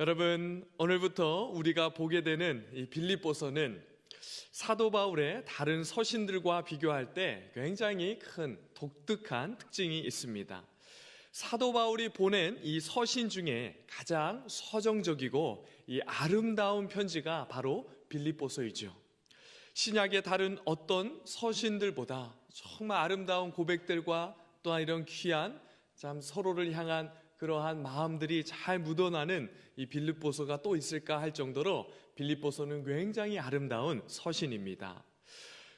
여러분, 오늘부터 우리가 보게 되는 이 빌립보서는 사도 바울의 다른 서신들과 비교할 때 굉장히 큰 독특한 특징이 있습니다. 사도 바울이 보낸 이 서신 중에 가장 서정적이고 이 아름다운 편지가 바로 빌립보서이죠. 신약의 다른 어떤 서신들보다 정말 아름다운 고백들과 또한 이런 귀한 참 서로를 향한 그러한 마음들이 잘 묻어나는 이 빌립보서가 또 있을까 할 정도로 빌립보서는 굉장히 아름다운 서신입니다.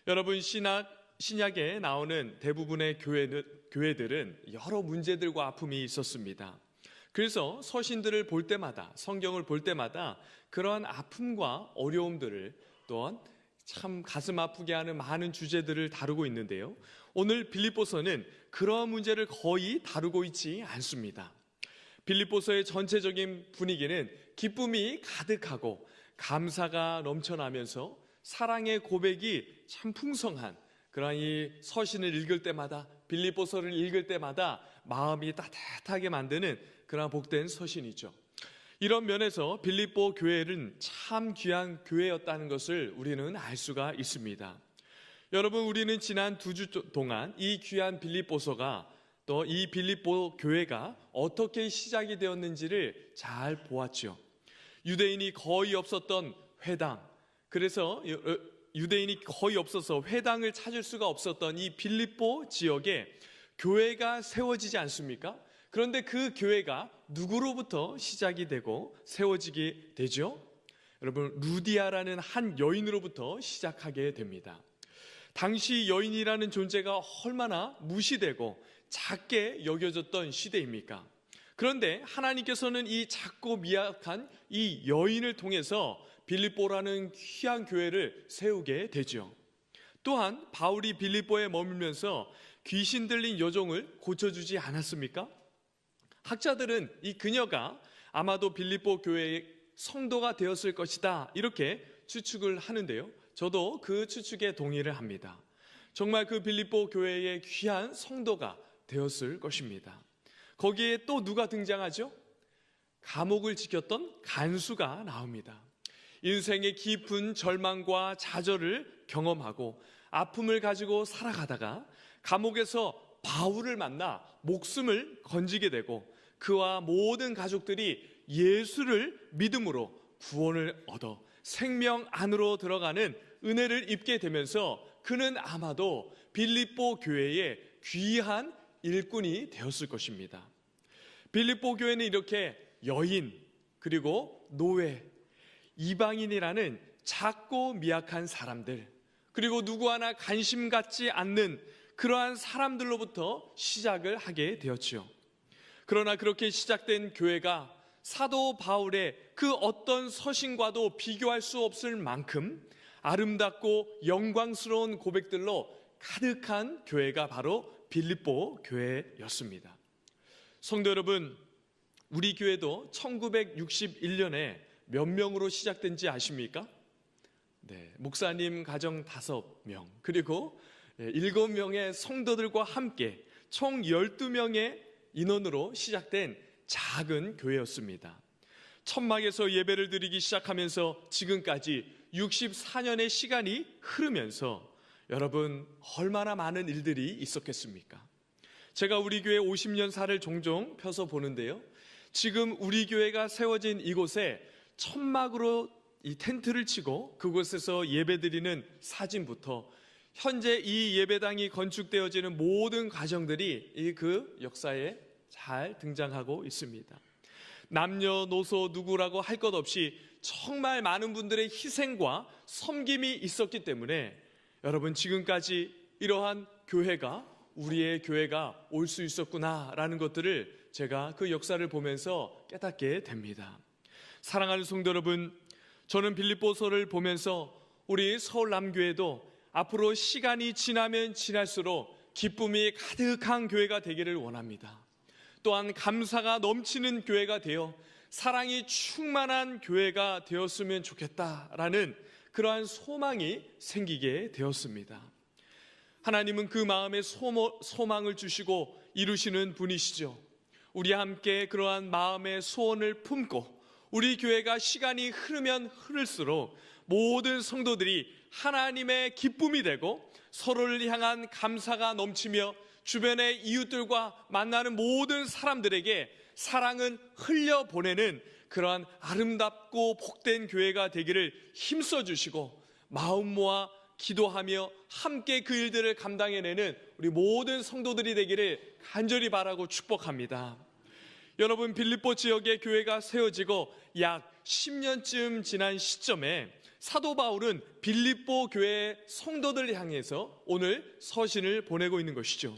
여러분, 신약에 나오는 대부분의 교회들은 여러 문제들과 아픔이 있었습니다. 그래서 서신들을 볼 때마다, 성경을 볼 때마다 그러한 아픔과 어려움들을 또한 참 가슴 아프게 하는 많은 주제들을 다루고 있는데요. 오늘 빌립보서는 그러한 문제를 거의 다루고 있지 않습니다. 빌립보서의 전체적인 분위기는 기쁨이 가득하고 감사가 넘쳐나면서 사랑의 고백이 참 풍성한 그러한 이 서신을 읽을 때마다, 빌립보서를 읽을 때마다 마음이 따뜻하게 만드는 그러한 복된 서신이죠. 이런 면에서 빌립보 교회는 참 귀한 교회였다는 것을 우리는 알 수가 있습니다. 여러분, 우리는 지난 2주 동안 이 귀한 빌립보서가 또 이 빌립보 교회가 어떻게 시작이 되었는지를 잘 보았죠. 유대인이 거의 없었던 회당, 그래서 유대인이 거의 없어서 회당을 찾을 수가 없었던 이 빌립보 지역에 교회가 세워지지 않습니까? 그런데 그 교회가 누구로부터 시작이 되고 세워지게 되죠? 여러분, 루디아라는 한 여인으로부터 시작하게 됩니다. 당시 여인이라는 존재가 얼마나 무시되고 작게 여겨졌던 시대입니까? 그런데 하나님께서는 이 작고 미약한 이 여인을 통해서 빌립보라는 귀한 교회를 세우게 되죠. 또한 바울이 빌립보에 머물면서 귀신 들린 여종을 고쳐주지 않았습니까? 학자들은 이 그녀가 아마도 빌립보 교회의 성도가 되었을 것이다, 이렇게 추측을 하는데요. 저도 그 추측에 동의를 합니다. 정말 그 빌립보 교회의 귀한 성도가 되었을 것입니다. 거기에 또 누가 등장하죠? 감옥을 지켰던 간수가 나옵니다. 인생의 깊은 절망과 좌절을 경험하고 아픔을 가지고 살아가다가 감옥에서 바울을 만나 목숨을 건지게 되고 그와 모든 가족들이 예수를 믿음으로 구원을 얻어 생명 안으로 들어가는 은혜를 입게 되면서 그는 아마도 빌립보 교회의 귀한 일꾼이 되었을 것입니다. 빌립보 교회는 이렇게 여인, 그리고 노예, 이방인이라는 작고 미약한 사람들, 그리고 누구 하나 관심 갖지 않는 그러한 사람들로부터 시작을 하게 되었지요. 그러나 그렇게 시작된 교회가 사도 바울의 그 어떤 서신과도 비교할 수 없을 만큼 아름답고 영광스러운 고백들로 가득한 교회가 바로 빌립보 교회였습니다. 성도 여러분, 우리 교회도 1961년에 몇 명으로 시작된지 아십니까? 네, 목사님 가정 5명, 그리고 7명의 성도들과 함께 총 12명의 인원으로 시작된 작은 교회였습니다. 천막에서 예배를 드리기 시작하면서 지금까지 64년의 시간이 흐르면서 여러분, 얼마나 많은 일들이 있었겠습니까? 제가 우리 교회 50년사를 종종 펴서 보는데요. 지금 우리 교회가 세워진 이곳에 천막으로 이 텐트를 치고 그곳에서 예배드리는 사진부터 현재 이 예배당이 건축되어지는 모든 과정들이 그 역사에 잘 등장하고 있습니다. 남녀노소 누구라고 할 것 없이 정말 많은 분들의 희생과 섬김이 있었기 때문에 여러분, 지금까지 이러한 교회가, 우리의 교회가 올 수 있었구나라는 것들을 제가 그 역사를 보면서 깨닫게 됩니다. 사랑하는 성도 여러분, 저는 빌립보서를 보면서 우리 서울남교회도 앞으로 시간이 지나면 지날수록 기쁨이 가득한 교회가 되기를 원합니다. 또한 감사가 넘치는 교회가 되어 사랑이 충만한 교회가 되었으면 좋겠다라는 그러한 소망이 생기게 되었습니다. 하나님은 그 마음에 소망을 주시고 이루시는 분이시죠. 우리 함께 그러한 마음의 소원을 품고 우리 교회가 시간이 흐르면 흐를수록 모든 성도들이 하나님의 기쁨이 되고 서로를 향한 감사가 넘치며 주변의 이웃들과 만나는 모든 사람들에게 사랑은 흘려보내는 그러한 아름답고 복된 교회가 되기를 힘써 주시고 마음 모아 기도하며 함께 그 일들을 감당해내는 우리 모든 성도들이 되기를 간절히 바라고 축복합니다. 여러분, 빌립보 지역의 교회가 세워지고 약 10년쯤 지난 시점에 사도 바울은 빌립보 교회의 성도들을 향해서 오늘 서신을 보내고 있는 것이죠.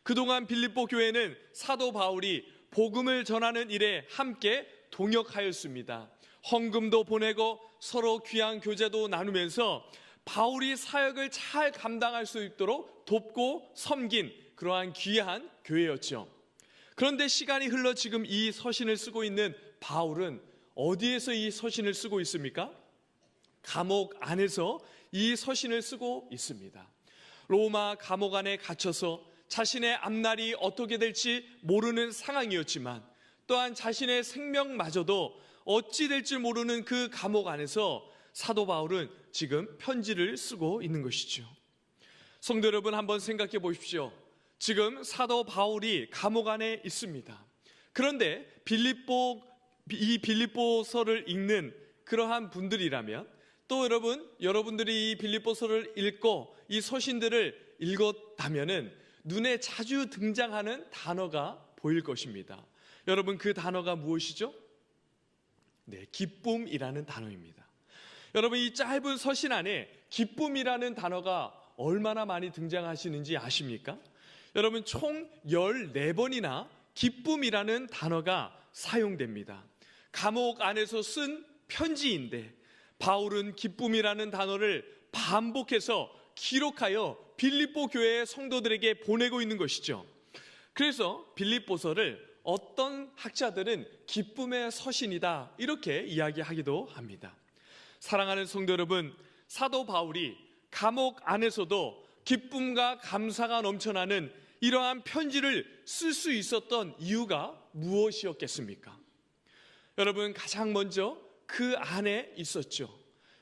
그동안 빌립보 교회는 사도 바울이 복음을 전하는 일에 함께 동역하였습니다. 헌금도 보내고 서로 귀한 교제도 나누면서 바울이 사역을 잘 감당할 수 있도록 돕고 섬긴 그러한 귀한 교회였죠. 그런데 시간이 흘러 지금 이 서신을 쓰고 있는 바울은 어디에서 이 서신을 쓰고 있습니까? 감옥 안에서 이 서신을 쓰고 있습니다. 로마 감옥 안에 갇혀서 자신의 앞날이 어떻게 될지 모르는 상황이었지만 또한 자신의 생명마저도 어찌 될지 모르는 그 감옥 안에서 사도 바울은 지금 편지를 쓰고 있는 것이죠. 성도 여러분, 한번 생각해 보십시오. 지금 사도 바울이 감옥 안에 있습니다. 그런데 이 빌립보서를 읽는 그러한 분들이라면 또 여러분들이 이 빌립보서를 읽고 이 서신들을 읽었다면은 눈에 자주 등장하는 단어가 보일 것입니다. 여러분, 그 단어가 무엇이죠? 네, 기쁨이라는 단어입니다. 여러분, 이 짧은 서신 안에 기쁨이라는 단어가 얼마나 많이 등장하시는지 아십니까? 여러분, 총 14번이나 기쁨이라는 단어가 사용됩니다. 감옥 안에서 쓴 편지인데 바울은 기쁨이라는 단어를 반복해서 기록하여 빌립보 교회의 성도들에게 보내고 있는 것이죠. 그래서 빌립보서를 어떤 학자들은 기쁨의 서신이다 이렇게 이야기하기도 합니다. 사랑하는 성도 여러분, 사도 바울이 감옥 안에서도 기쁨과 감사가 넘쳐나는 이러한 편지를 쓸 수 있었던 이유가 무엇이었겠습니까? 여러분, 가장 먼저 그 안에 있었죠.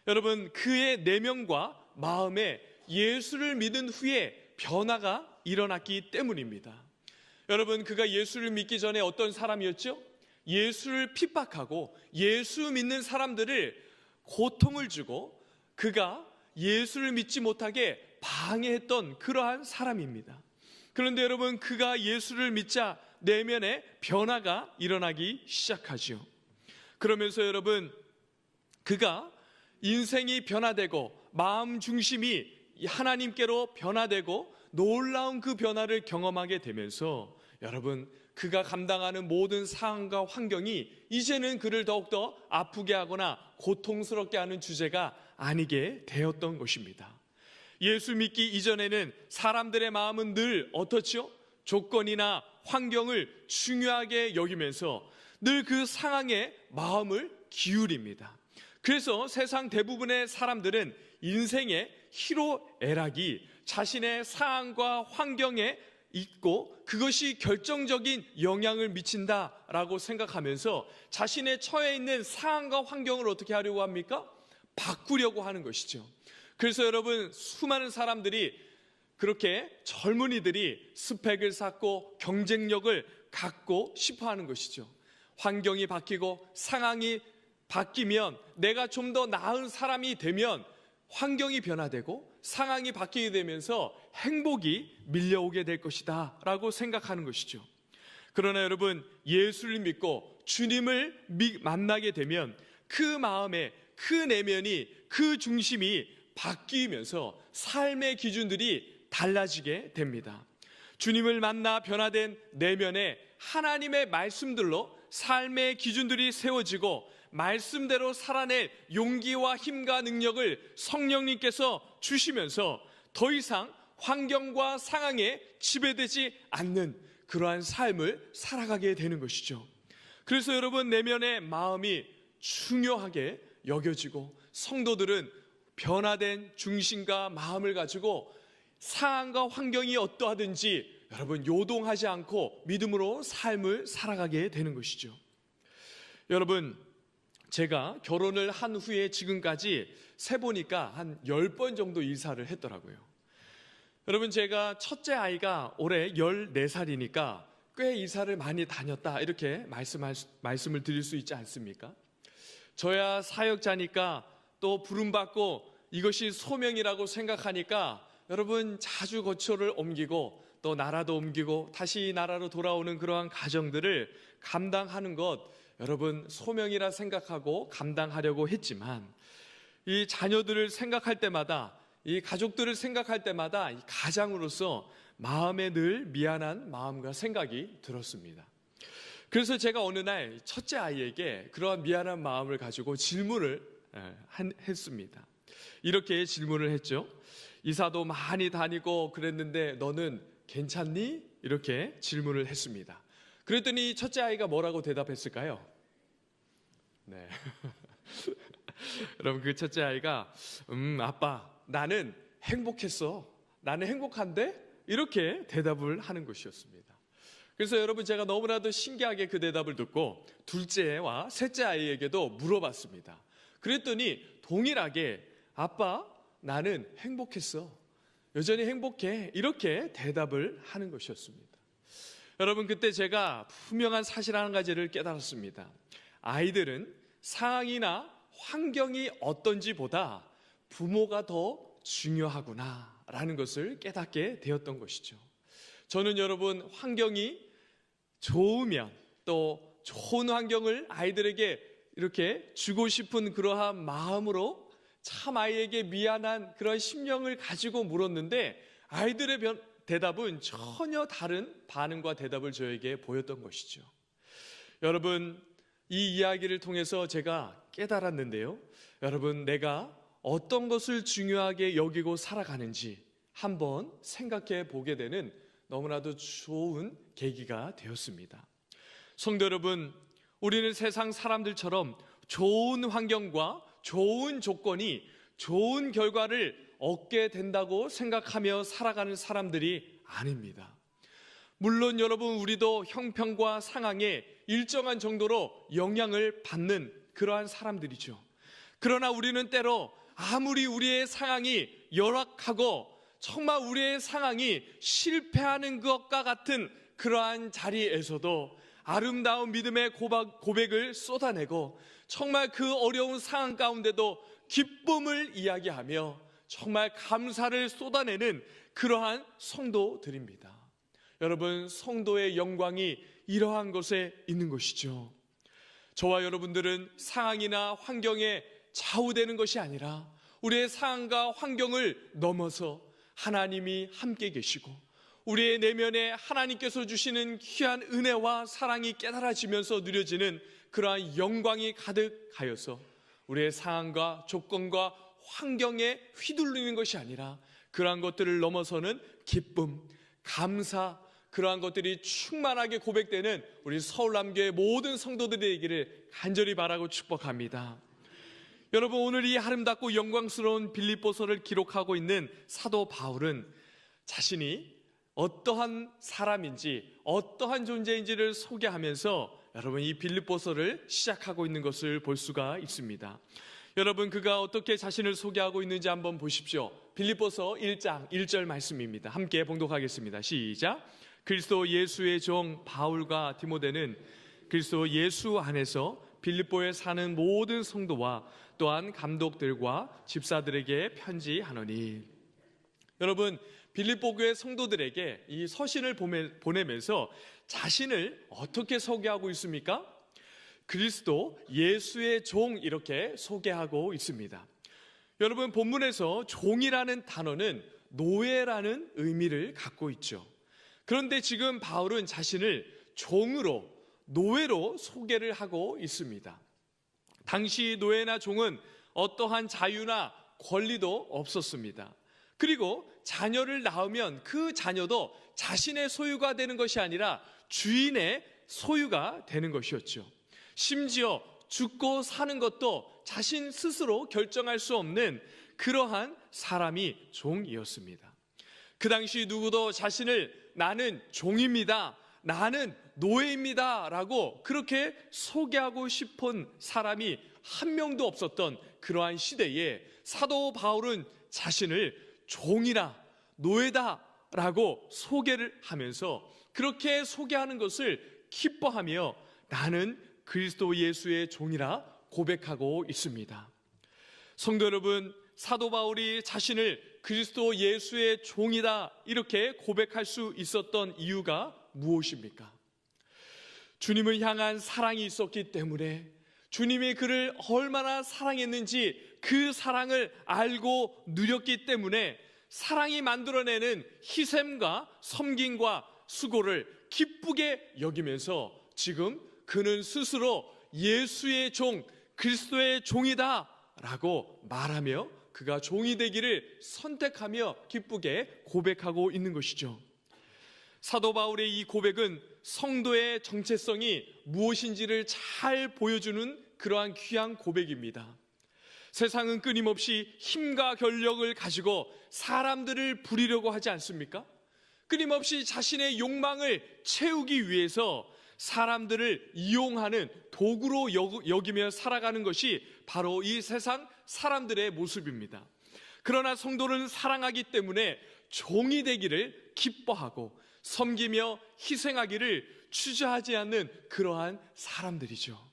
여러분, 그의 내면과 마음에 예수를 믿은 후에 변화가 일어났기 때문입니다. 여러분, 그가 예수를 믿기 전에 어떤 사람이었죠? 예수를 핍박하고 예수 믿는 사람들을 고통을 주고 그가 예수를 믿지 못하게 방해했던 그러한 사람입니다. 그런데 여러분, 그가 예수를 믿자 내면에 변화가 일어나기 시작하죠. 그러면서 여러분, 그가 인생이 변화되고 마음 중심이 하나님께로 변화되고 놀라운 그 변화를 경험하게 되면서 여러분, 그가 감당하는 모든 상황과 환경이 이제는 그를 더욱더 아프게 하거나 고통스럽게 하는 주제가 아니게 되었던 것입니다. 예수 믿기 이전에는 사람들의 마음은 늘 어떻죠? 조건이나 환경을 중요하게 여기면서 늘 그 상황에 마음을 기울입니다. 그래서 세상 대부분의 사람들은 인생의 희로애락이 자신의 상황과 환경에 있고 그것이 결정적인 영향을 미친다라고 생각하면서 자신의 처해 있는 상황과 환경을 어떻게 하려고 합니까? 바꾸려고 하는 것이죠. 그래서 여러분, 수많은 사람들이 그렇게 젊은이들이 스펙을 쌓고 경쟁력을 갖고 싶어 하는 것이죠. 환경이 바뀌고 상황이 바뀌면 내가 좀 더 나은 사람이 되면 환경이 변화되고 상황이 바뀌게 되면서 행복이 밀려오게 될 것이다 라고 생각하는 것이죠. 그러나 여러분, 예수를 믿고 주님을 만나게 되면 그 마음에 그 내면이 그 중심이 바뀌면서 삶의 기준들이 달라지게 됩니다. 주님을 만나 변화된 내면에 하나님의 말씀들로 삶의 기준들이 세워지고 말씀대로 살아낼 용기와 힘과 능력을 성령님께서 주시면서 더 이상 환경과 상황에 지배되지 않는 그러한 삶을 살아가게 되는 것이죠. 그래서 여러분, 내면의 마음이 중요하게 여겨지고 성도들은 변화된 중심과 마음을 가지고 상황과 환경이 어떠하든지 여러분 요동하지 않고 믿음으로 삶을 살아가게 되는 것이죠. 여러분, 제가 결혼을 한 후에 지금까지 세보니까 한 10번 정도 이사를 했더라고요. 여러분, 제가 첫째 아이가 올해 14살이니까 꽤 이사를 많이 다녔다, 이렇게 말씀을 드릴 수 있지 않습니까? 저야 사역자니까 또 부름받고 이것이 소명이라고 생각하니까 여러분, 자주 거처를 옮기고 또 나라도 옮기고 다시 나라로 돌아오는 그러한 가정들을 감당하는 것, 여러분, 소명이라 생각하고 감당하려고 했지만, 이 자녀들을 생각할 때마다, 이 가족들을 생각할 때마다 이 가장으로서 마음에 늘 미안한 마음과 생각이 들었습니다. 그래서 제가 어느 날 첫째 아이에게 그러한 미안한 마음을 가지고 질문을 했습니다. 이렇게 질문을 했죠. 이사도 많이 다니고 그랬는데 너는 괜찮니? 이렇게 질문을 했습니다. 그랬더니 첫째 아이가 뭐라고 대답했을까요? 네. 여러분, 그 첫째 아이가 아빠, 나는 행복했어. 나는 행복한데? 이렇게 대답을 하는 것이었습니다. 그래서 여러분, 제가 너무나도 신기하게 그 대답을 듣고 둘째와 셋째 아이에게도 물어봤습니다. 그랬더니 동일하게 아빠, 나는 행복했어. 여전히 행복해. 이렇게 대답을 하는 것이었습니다. 여러분, 그때 제가 분명한 사실 한 가지를 깨달았습니다. 아이들은 상황이나 환경이 어떤지보다 부모가 더 중요하구나라는 것을 깨닫게 되었던 것이죠. 저는 여러분, 환경이 좋으면 또 좋은 환경을 아이들에게 이렇게 주고 싶은 그러한 마음으로 참 아이에게 미안한 그런 심령을 가지고 물었는데, 아이들의 대답은 전혀 다른 반응과 대답을 저에게 보였던 것이죠. 여러분, 이 이야기를 통해서 제가 깨달았는데요. 여러분, 내가 어떤 것을 중요하게 여기고 살아가는지 한번 생각해 보게 되는 너무나도 좋은 계기가 되었습니다. 성도 여러분, 우리는 세상 사람들처럼 좋은 환경과 좋은 조건이 좋은 결과를 얻게 된다고 생각하며 살아가는 사람들이 아닙니다. 물론 여러분, 우리도 형편과 상황에 일정한 정도로 영향을 받는 그러한 사람들이죠. 그러나 우리는 때로 아무리 우리의 상황이 열악하고 정말 우리의 상황이 실패하는 것과 같은 그러한 자리에서도 아름다운 믿음의 고백을 쏟아내고 정말 그 어려운 상황 가운데도 기쁨을 이야기하며 정말 감사를 쏟아내는 그러한 성도들입니다. 여러분, 성도의 영광이 이러한 것에 있는 것이죠. 저와 여러분들은 상황이나 환경에 좌우되는 것이 아니라 우리의 상황과 환경을 넘어서 하나님이 함께 계시고 우리의 내면에 하나님께서 주시는 귀한 은혜와 사랑이 깨달아지면서 누려지는 그러한 영광이 가득하여서 우리의 상황과 조건과 환경에 휘둘리는 것이 아니라 그러한 것들을 넘어서는 기쁨, 감사, 그러한 것들이 충만하게 고백되는 우리 서울남교회 모든 성도들의 얘기를 간절히 바라고 축복합니다. 여러분, 오늘 이 아름답고 영광스러운 빌립보서를 기록하고 있는 사도 바울은 자신이 어떠한 사람인지 어떠한 존재인지를 소개하면서 여러분, 이 빌립보서를 시작하고 있는 것을 볼 수가 있습니다. 여러분, 그가 어떻게 자신을 소개하고 있는지 한번 보십시오. 빌립보서 1장 1절 말씀입니다. 함께 봉독하겠습니다. 시작. 그리스도 예수의 종 바울과 디모데는 그리스도 예수 안에서 빌립보에 사는 모든 성도와 또한 감독들과 집사들에게 편지하노니. 여러분, 빌립보 교회 성도들에게 이 서신을 보내면서 자신을 어떻게 소개하고 있습니까? 그리스도 예수의 종, 이렇게 소개하고 있습니다. 여러분, 본문에서 종이라는 단어는 노예라는 의미를 갖고 있죠. 그런데 지금 바울은 자신을 종으로, 노예로 소개를 하고 있습니다. 당시 노예나 종은 어떠한 자유나 권리도 없었습니다. 그리고 자녀를 낳으면 그 자녀도 자신의 소유가 되는 것이 아니라 주인의 소유가 되는 것이었죠. 심지어 죽고 사는 것도 자신 스스로 결정할 수 없는 그러한 사람이 종이었습니다. 그 당시 누구도 자신을 나는 종입니다 나는 노예입니다 라고 그렇게 소개하고 싶은 사람이 한 명도 없었던 그러한 시대에 사도 바울은 자신을 종이라 노예다 라고 소개를 하면서 그렇게 소개하는 것을 기뻐하며 나는 그리스도 예수의 종이라 고백하고 있습니다. 성도 여러분, 사도 바울이 자신을 그리스도 예수의 종이다 이렇게 고백할 수 있었던 이유가 무엇입니까? 주님을 향한 사랑이 있었기 때문에, 주님이 그를 얼마나 사랑했는지 그 사랑을 알고 누렸기 때문에 사랑이 만들어내는 희생과 섬김과 수고를 기쁘게 여기면서 지금 그는 스스로 예수의 종, 그리스도의 종이다 라고 말하며 그가 종이 되기를 선택하며 기쁘게 고백하고 있는 것이죠. 사도 바울의 이 고백은 성도의 정체성이 무엇인지를 잘 보여주는 그러한 귀한 고백입니다. 세상은 끊임없이 힘과 권력을 가지고 사람들을 부리려고 하지 않습니까? 끊임없이 자신의 욕망을 채우기 위해서 사람들을 이용하는 도구로 여기며 살아가는 것이 바로 이 세상 사람들의 모습입니다. 그러나 성도는 사랑하기 때문에 종이 되기를 기뻐하고 섬기며 희생하기를 주저하지 않는 그러한 사람들이죠.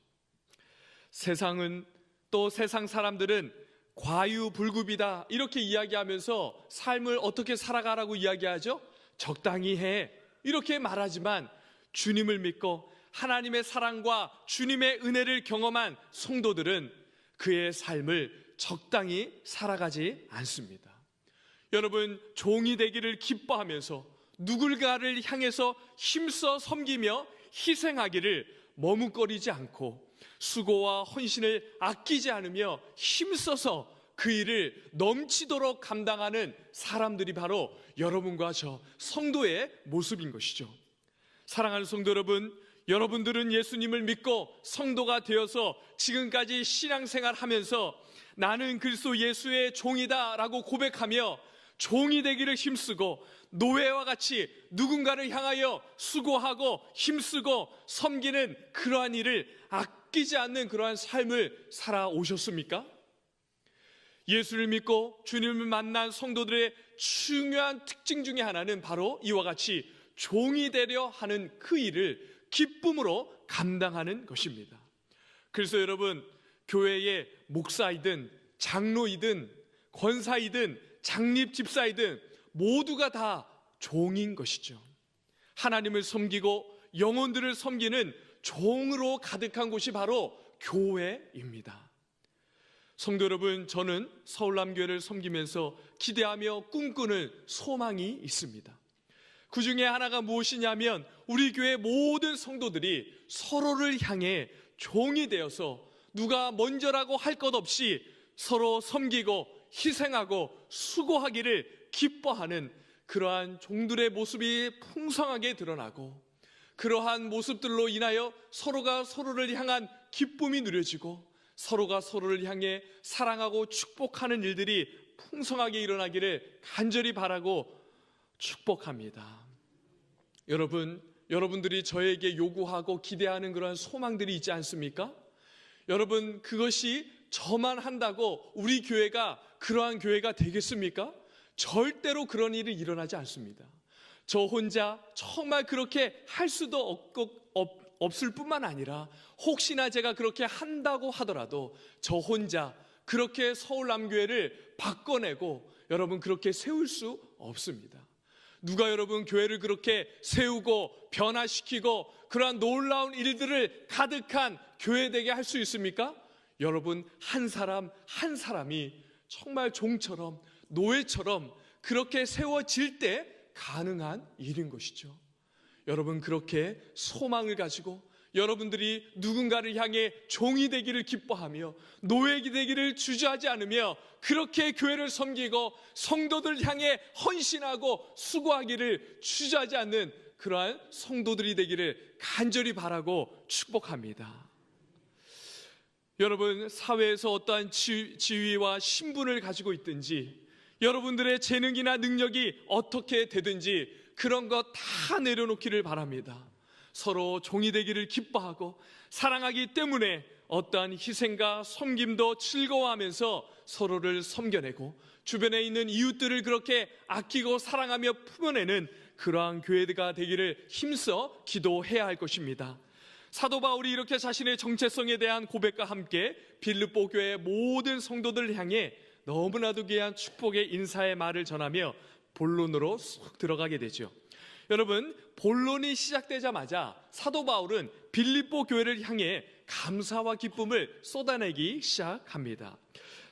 세상은 또 세상 사람들은 과유불급이다 이렇게 이야기하면서 삶을 어떻게 살아가라고 이야기하죠? 적당히 해 이렇게 말하지만 주님을 믿고 하나님의 사랑과 주님의 은혜를 경험한 성도들은 그의 삶을 적당히 살아가지 않습니다. 여러분, 종이 되기를 기뻐하면서 누굴가를 향해서 힘써 섬기며 희생하기를 머뭇거리지 않고 수고와 헌신을 아끼지 않으며 힘써서 그 일을 넘치도록 감당하는 사람들이 바로 여러분과 저 성도의 모습인 것이죠. 사랑하는 성도 여러분, 여러분들은 예수님을 믿고 성도가 되어서 지금까지 신앙생활 하면서 나는 그리스도 예수의 종이다 라고 고백하며 종이 되기를 힘쓰고 노예와 같이 누군가를 향하여 수고하고 힘쓰고 섬기는 그러한 일을 아끼지 않는 그러한 삶을 살아오셨습니까? 예수를 믿고 주님을 만난 성도들의 중요한 특징 중에 하나는 바로 이와 같이 종이 되려 하는 그 일을 기쁨으로 감당하는 것입니다. 그래서 여러분, 교회의 목사이든 장로이든 권사이든 장립집사이든 모두가 다 종인 것이죠. 하나님을 섬기고 영혼들을 섬기는 종으로 가득한 곳이 바로 교회입니다. 성도 여러분, 저는 서울남교회를 섬기면서 기대하며 꿈꾸는 소망이 있습니다. 그 중에 하나가 무엇이냐면 우리 교회 모든 성도들이 서로를 향해 종이 되어서 누가 먼저라고 할 것 없이 서로 섬기고 희생하고 수고하기를 기뻐하는 그러한 종들의 모습이 풍성하게 드러나고, 그러한 모습들로 인하여 서로가 서로를 향한 기쁨이 누려지고 서로가 서로를 향해 사랑하고 축복하는 일들이 풍성하게 일어나기를 간절히 바라고 축복합니다. 여러분들이 저에게 요구하고 기대하는 그러한 소망들이 있지 않습니까? 여러분, 그것이 저만 한다고 우리 교회가 그러한 교회가 되겠습니까? 절대로 그런 일이 일어나지 않습니다. 저 혼자 정말 그렇게 할 수도 없을 뿐만 아니라 혹시나 제가 그렇게 한다고 하더라도 저 혼자 그렇게 서울남교회를 바꿔내고 여러분 그렇게 세울 수 없습니다. 누가 여러분 교회를 그렇게 세우고 변화시키고 그러한 놀라운 일들을 가득한 교회 되게 할 수 있습니까? 여러분 한 사람 한 사람이 정말 종처럼 노예처럼 그렇게 세워질 때 가능한 일인 것이죠. 여러분 그렇게 소망을 가지고 여러분들이 누군가를 향해 종이 되기를 기뻐하며 노예 되기를 주저하지 않으며 그렇게 교회를 섬기고 성도들 향해 헌신하고 수고하기를 주저하지 않는 그러한 성도들이 되기를 간절히 바라고 축복합니다. 여러분 사회에서 어떠한 지위와 신분을 가지고 있든지 여러분들의 재능이나 능력이 어떻게 되든지 그런 것 다 내려놓기를 바랍니다. 서로 종이 되기를 기뻐하고 사랑하기 때문에 어떠한 희생과 섬김도 즐거워하면서 서로를 섬겨내고 주변에 있는 이웃들을 그렇게 아끼고 사랑하며 품어내는 그러한 교회가 되기를 힘써 기도해야 할 것입니다. 사도 바울이 이렇게 자신의 정체성에 대한 고백과 함께 빌립보 교회의 모든 성도들을 향해 너무나도 귀한 축복의 인사의 말을 전하며 본론으로 쏙 들어가게 되죠. 여러분, 본론이 시작되자마자 사도 바울은 빌립보 교회를 향해 감사와 기쁨을 쏟아내기 시작합니다.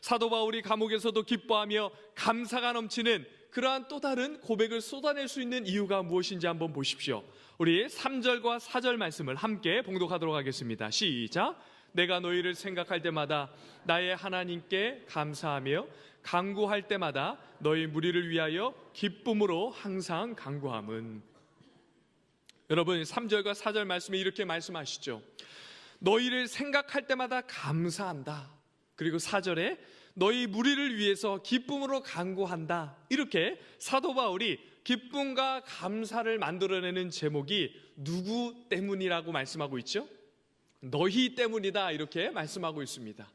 사도 바울이 감옥에서도 기뻐하며 감사가 넘치는 그러한 또 다른 고백을 쏟아낼 수 있는 이유가 무엇인지 한번 보십시오. 우리 3절과 4절 말씀을 함께 봉독하도록 하겠습니다. 시작. 내가 너희를 생각할 때마다 나의 하나님께 감사하며 간구할 때마다 너희 무리를 위하여 기쁨으로 항상 간구함은. 여러분, 3절과 4절 말씀에 이렇게 말씀하시죠. 너희를 생각할 때마다 감사한다. 그리고 4절에 너희 무리를 위해서 기쁨으로 간구한다. 이렇게 사도 바울이 기쁨과 감사를 만들어내는 제목이 누구 때문이라고 말씀하고 있죠? 너희 때문이다, 이렇게 말씀하고 있습니다.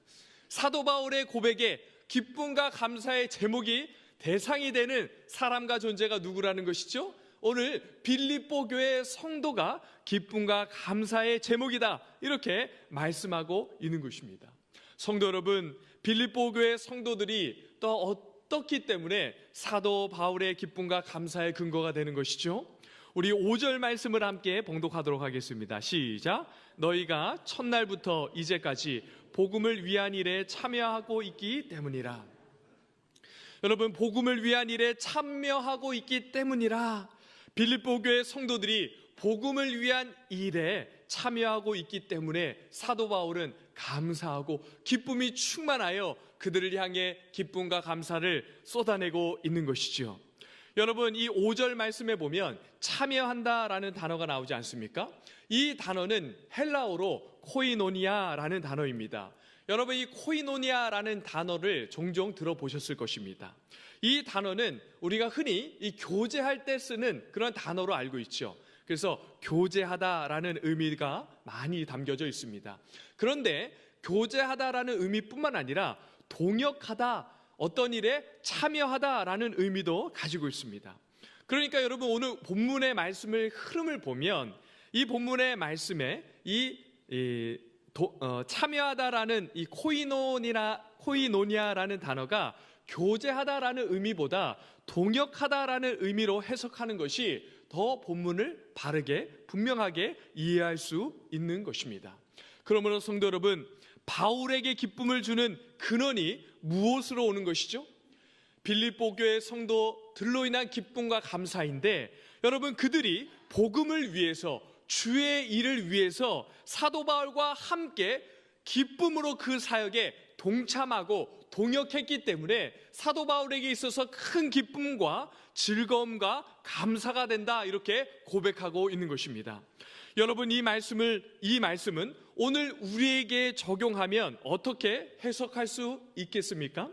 사도 바울의 고백에 기쁨과 감사의 제목이 대상이 되는 사람과 존재가 누구라는 것이죠? 오늘 빌립보 교회 성도가 기쁨과 감사의 제목이다, 이렇게 말씀하고 있는 것입니다. 성도 여러분, 빌립보 교회 성도들이 또 어떻기 때문에 사도 바울의 기쁨과 감사의 근거가 되는 것이죠? 우리 5절 말씀을 함께 봉독하도록 하겠습니다. 시작. 너희가 첫날부터 이제까지 복음을 위한 일에 참여하고 있기 때문이라. 여러분, 복음을 위한 일에 참여하고 있기 때문이라. 빌립보 교회 성도들이 복음을 위한 일에 참여하고 있기 때문에 사도 바울은 감사하고 기쁨이 충만하여 그들을 향해 기쁨과 감사를 쏟아내고 있는 것이죠. 여러분, 이 5절 말씀에 보면 참여한다라는 단어가 나오지 않습니까? 이 단어는 헬라어로 코이노니아라는 단어입니다. 여러분, 이 코이노니아라는 단어를 종종 들어보셨을 것입니다. 이 단어는 우리가 흔히 이 교제할 때 쓰는 그런 단어로 알고 있죠. 그래서 교제하다라는 의미가 많이 담겨져 있습니다. 그런데 교제하다라는 의미뿐만 아니라 동역하다, 어떤 일에 참여하다라는 의미도 가지고 있습니다. 그러니까 여러분, 오늘 본문의 말씀을 흐름을 보면 이 본문의 말씀에 참여하다라는 이 코이노니아라는 단어가 교제하다라는 의미보다 동역하다라는 의미로 해석하는 것이 더 본문을 바르게 분명하게 이해할 수 있는 것입니다. 그러므로 성도 여러분, 바울에게 기쁨을 주는 근원이 무엇으로 오는 것이죠? 빌립보 교회 성도들로 인한 기쁨과 감사인데, 여러분, 그들이 복음을 위해서, 주의 일을 위해서 사도 바울과 함께 기쁨으로 그 사역에 동참하고 동역했기 때문에 사도 바울에게 있어서 큰 기쁨과 즐거움과 감사가 된다, 이렇게 고백하고 있는 것입니다. 여러분, 이 말씀은 오늘 우리에게 적용하면 어떻게 해석할 수 있겠습니까?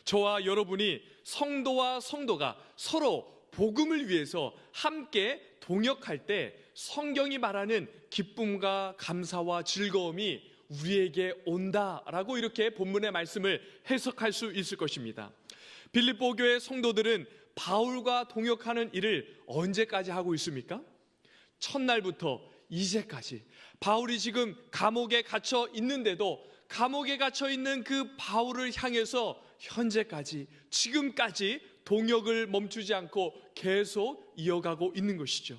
저와 여러분이 성도와 성도가 서로 복음을 위해서 함께 동역할 때 성경이 말하는 기쁨과 감사와 즐거움이 우리에게 온다라고 이렇게 본문의 말씀을 해석할 수 있을 것입니다. 빌립보 교회 성도들은 바울과 동역하는 일을 언제까지 하고 있습니까? 첫날부터 이제까지. 바울이 지금 감옥에 갇혀 있는데도 감옥에 갇혀 있는 그 바울을 향해서 현재까지, 지금까지 동역을 멈추지 않고 계속 이어가고 있는 것이죠.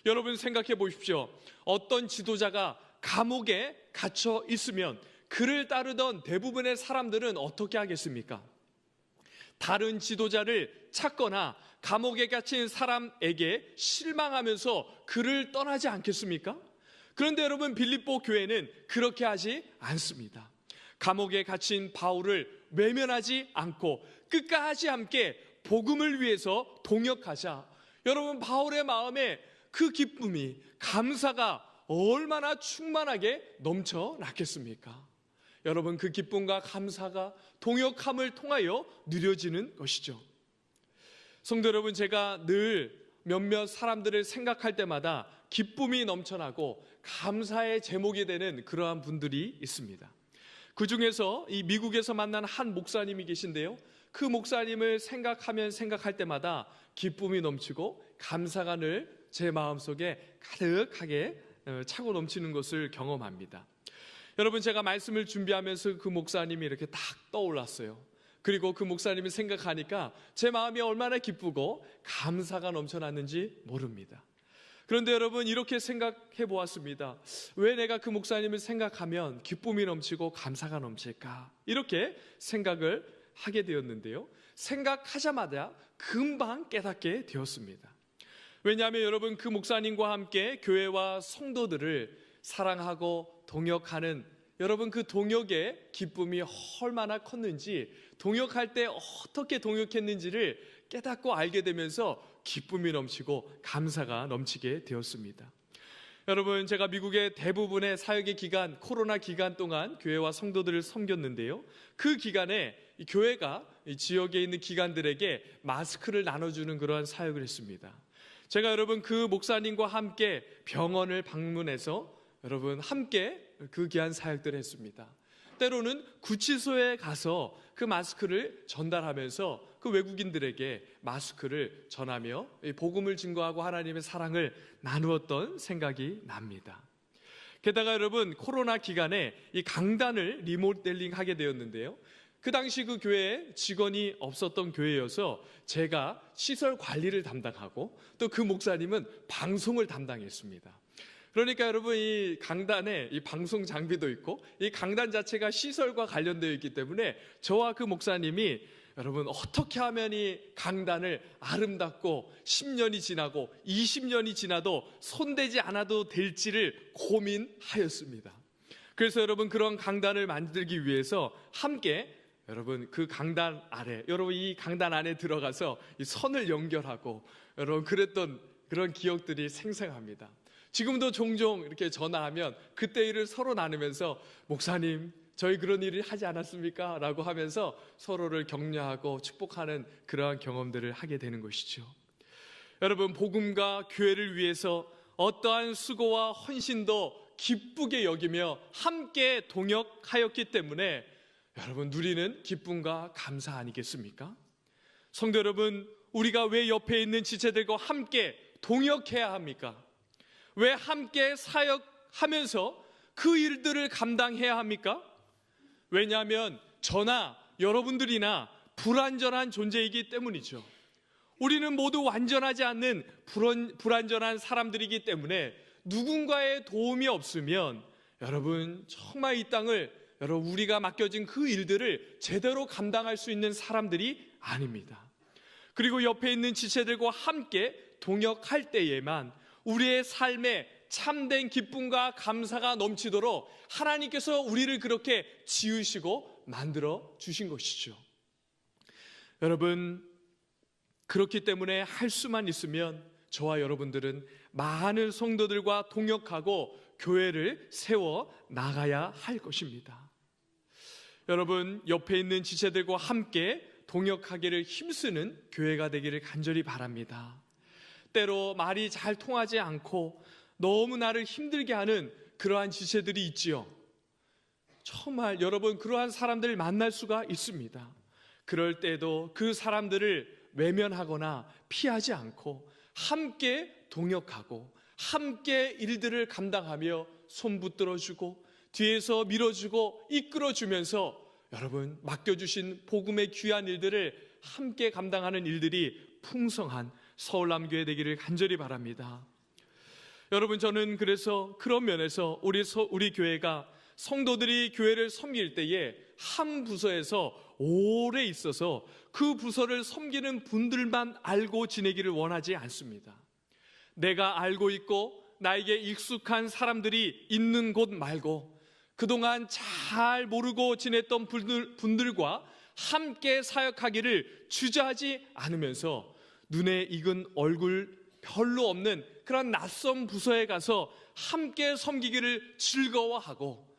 여러분, 생각해 보십시오. 어떤 지도자가 감옥에 갇혀 있으면 그를 따르던 대부분의 사람들은 어떻게 하겠습니까? 다른 지도자를 찾거나 감옥에 갇힌 사람에게 실망하면서 그를 떠나지 않겠습니까? 그런데 여러분, 빌립보 교회는 그렇게 하지 않습니다. 감옥에 갇힌 바울을 외면하지 않고 끝까지 함께 복음을 위해서 동역하자. 여러분, 바울의 마음에 그 기쁨이, 감사가 얼마나 충만하게 넘쳐났겠습니까? 여러분, 그 기쁨과 감사가 동역함을 통하여 누려지는 것이죠. 성도 여러분, 제가 늘 몇몇 사람들을 생각할 때마다 기쁨이 넘쳐나고 감사의 제목이 되는 그러한 분들이 있습니다. 그 중에서 이 미국에서 만난 한 목사님이 계신데요. 그 목사님을 생각하면 생각할 때마다 기쁨이 넘치고 감사가 늘 제 마음속에 가득하게 차고 넘치는 것을 경험합니다. 여러분, 제가 말씀을 준비하면서 그 목사님이 이렇게 딱 떠올랐어요. 그리고 그 목사님을 생각하니까 제 마음이 얼마나 기쁘고 감사가 넘쳐났는지 모릅니다. 그런데 여러분, 이렇게 생각해 보았습니다. 왜 내가 그 목사님을 생각하면 기쁨이 넘치고 감사가 넘칠까? 이렇게 생각을 하게 되었는데요. 생각하자마자 금방 깨닫게 되었습니다. 왜냐하면 여러분, 그 목사님과 함께 교회와 성도들을 사랑하고 동역하는 여러분, 그 동역의 기쁨이 얼마나 컸는지, 동역할 때 어떻게 동역했는지를 깨닫고 알게 되면서 기쁨이 넘치고 감사가 넘치게 되었습니다. 여러분, 제가 미국의 대부분의 사역의 기간, 코로나 기간 동안 교회와 성도들을 섬겼는데요. 그 기간에 교회가 지역에 있는 기관들에게 마스크를 나눠주는 그러한 사역을 했습니다. 제가 여러분, 그 목사님과 함께 병원을 방문해서 여러분 함께 그 귀한 사역들을 했습니다. 때로는 구치소에 가서 그 마스크를 전달하면서 그 외국인들에게 마스크를 전하며 복음을 증거하고 하나님의 사랑을 나누었던 생각이 납니다. 게다가 여러분, 코로나 기간에 이 강단을 리모델링하게 되었는데요. 그 당시 그 교회에 직원이 없었던 교회여서 제가 시설 관리를 담당하고 또 그 목사님은 방송을 담당했습니다. 그러니까 여러분, 이 강단에 이 방송 장비도 있고 이 강단 자체가 시설과 관련되어 있기 때문에 저와 그 목사님이 여러분 어떻게 하면 이 강단을 아름답고 10년이 지나고 20년이 지나도 손대지 않아도 될지를 고민하였습니다. 그래서 여러분, 그런 강단을 만들기 위해서 함께 여러분 그 강단 아래, 여러분 이 강단 안에 들어가서 이 선을 연결하고 여러분 그랬던 그런 기억들이 생생합니다. 지금도 종종 이렇게 전화하면 그때 일을 서로 나누면서 목사님, 저희 그런 일을 하지 않았습니까? 라고 하면서 서로를 격려하고 축복하는 그러한 경험들을 하게 되는 것이죠. 여러분, 복음과 교회를 위해서 어떠한 수고와 헌신도 기쁘게 여기며 함께 동역하였기 때문에 여러분 누리는 기쁨과 감사 아니겠습니까? 성도 여러분, 우리가 왜 옆에 있는 지체들과 함께 동역해야 합니까? 왜 함께 사역하면서 그 일들을 감당해야 합니까? 왜냐하면 저나 여러분들이나 불완전한 존재이기 때문이죠. 우리는 모두 완전하지 않는 불완전한 사람들이기 때문에 누군가의 도움이 없으면 여러분 정말 이 땅을 여러분 우리가 맡겨진 그 일들을 제대로 감당할 수 있는 사람들이 아닙니다. 그리고 옆에 있는 지체들과 함께 동역할 때에만 우리의 삶에 참된 기쁨과 감사가 넘치도록 하나님께서 우리를 그렇게 지으시고 만들어 주신 것이죠. 여러분, 그렇기 때문에 할 수만 있으면 저와 여러분들은 많은 성도들과 동역하고 교회를 세워 나가야 할 것입니다. 여러분, 옆에 있는 지체들과 함께 동역하기를 힘쓰는 교회가 되기를 간절히 바랍니다. 때로 말이 잘 통하지 않고 너무 나를 힘들게 하는 그러한 지체들이 있지요. 정말 여러분, 그러한 사람들을 만날 수가 있습니다. 그럴 때도 그 사람들을 외면하거나 피하지 않고 함께 동역하고 함께 일들을 감당하며 손 붙들어주고 뒤에서 밀어주고 이끌어주면서 여러분 맡겨주신 복음의 귀한 일들을 함께 감당하는 일들이 풍성한 서울남교회 되기를 간절히 바랍니다. 여러분, 저는 그래서 그런 면에서 우리 교회가 성도들이 교회를 섬길 때에 한 부서에서 오래 있어서 그 부서를 섬기는 분들만 알고 지내기를 원하지 않습니다. 내가 알고 있고 나에게 익숙한 사람들이 있는 곳 말고 그동안 잘 모르고 지냈던 분들과 함께 사역하기를 주저하지 않으면서 눈에 익은 얼굴 별로 없는 그런 낯선 부서에 가서 함께 섬기기를 즐거워하고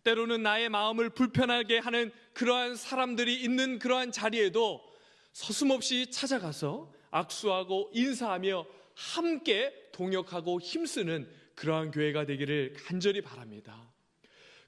때로는 나의 마음을 불편하게 하는 그러한 사람들이 있는 그러한 자리에도 서슴없이 찾아가서 악수하고 인사하며 함께 동역하고 힘쓰는 그러한 교회가 되기를 간절히 바랍니다.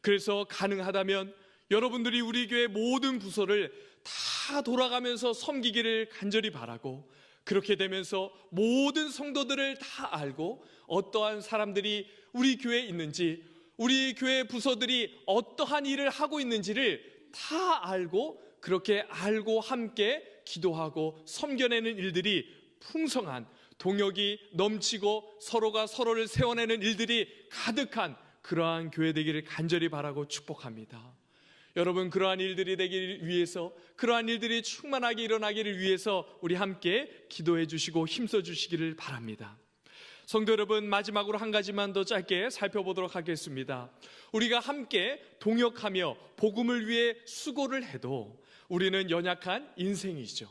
그래서 가능하다면 여러분들이 우리 교회 모든 부서를 다 돌아가면서 섬기기를 간절히 바라고, 그렇게 되면서 모든 성도들을 다 알고 어떠한 사람들이 우리 교회에 있는지, 우리 교회 부서들이 어떠한 일을 하고 있는지를 다 알고, 그렇게 알고 함께 기도하고 섬겨내는 일들이 풍성한, 동역이 넘치고 서로가 서로를 세워내는 일들이 가득한 그러한 교회 되기를 간절히 바라고 축복합니다. 여러분, 그러한 일들이 되기 위해서, 그러한 일들이 충만하게 일어나기를 위해서 우리 함께 기도해 주시고 힘써 주시기를 바랍니다. 성도 여러분, 마지막으로 한 가지만 더 짧게 살펴보도록 하겠습니다. 우리가 함께 동역하며 복음을 위해 수고를 해도 우리는 연약한 인생이죠.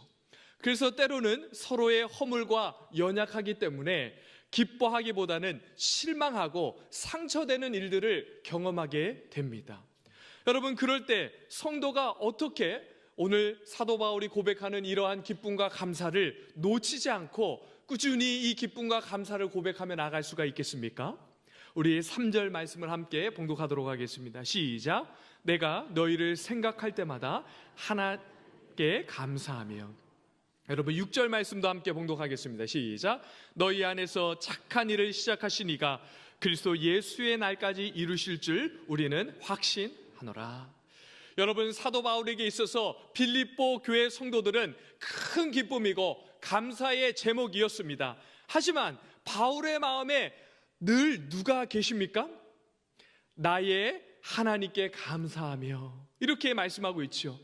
그래서 때로는 서로의 허물과 연약하기 때문에 기뻐하기보다는 실망하고 상처되는 일들을 경험하게 됩니다. 여러분, 그럴 때 성도가 어떻게 오늘 사도 바울이 고백하는 이러한 기쁨과 감사를 놓치지 않고 꾸준히 이 기쁨과 감사를 고백하며 나갈 수가 있겠습니까? 우리 3절 말씀을 함께 봉독하도록 하겠습니다. 시작. 내가 너희를 생각할 때마다 하나님께 감사하며. 여러분, 6절 말씀도 함께 봉독하겠습니다. 시작. 너희 안에서 착한 일을 시작하신 이가 그리스도 예수의 날까지 이루실 줄 우리는 확신하노라. 여러분, 사도 바울에게 있어서 빌립보 교회 성도들은 큰 기쁨이고 감사의 제목이었습니다. 하지만 바울의 마음에 늘 누가 계십니까? 나의 하나님께 감사하며, 이렇게 말씀하고 있죠.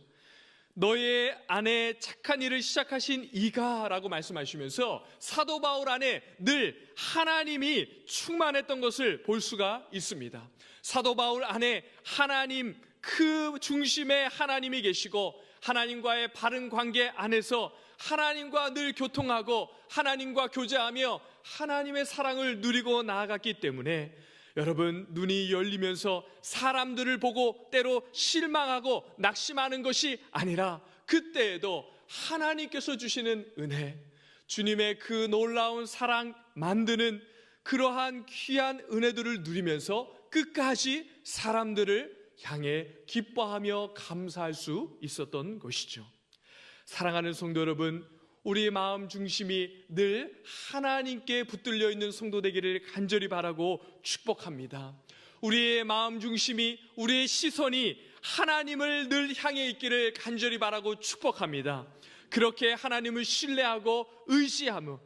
너의 안에 착한 일을 시작하신 이가 라고 말씀하시면서 사도 바울 안에 늘 하나님이 충만했던 것을 볼 수가 있습니다. 사도 바울 안에 하나님, 그 중심에 하나님이 계시고 하나님과의 바른 관계 안에서 하나님과 늘 교통하고 하나님과 교제하며 하나님의 사랑을 누리고 나아갔기 때문에 여러분, 눈이 열리면서 사람들을 보고 때로 실망하고 낙심하는 것이 아니라 그때에도 하나님께서 주시는 은혜, 주님의 그 놀라운 사랑 만드는 그러한 귀한 은혜들을 누리면서 끝까지 사람들을 향해 기뻐하며 감사할 수 있었던 것이죠. 사랑하는 성도 여러분, 우리의 마음 중심이 늘 하나님께 붙들려 있는 성도 되기를 간절히 바라고 축복합니다. 우리의 마음 중심이, 우리의 시선이 하나님을 늘 향해 있기를 간절히 바라고 축복합니다. 그렇게 하나님을 신뢰하고 의지하며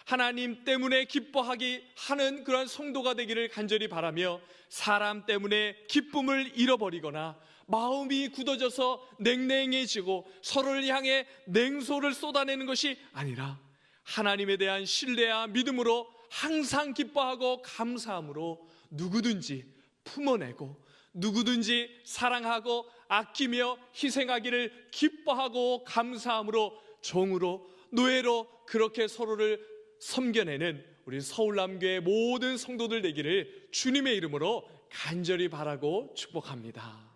하나님 때문에 기뻐하기 하는 그런 성도가 되기를 간절히 바라며, 사람 때문에 기쁨을 잃어버리거나 마음이 굳어져서 냉랭해지고 서로를 향해 냉소를 쏟아내는 것이 아니라 하나님에 대한 신뢰와 믿음으로 항상 기뻐하고 감사함으로 누구든지 품어내고 누구든지 사랑하고 아끼며 희생하기를 기뻐하고 감사함으로 정으로 노예로 그렇게 서로를 섬겨내는 우리 서울남교회 모든 성도들 되기를 주님의 이름으로 간절히 바라고 축복합니다.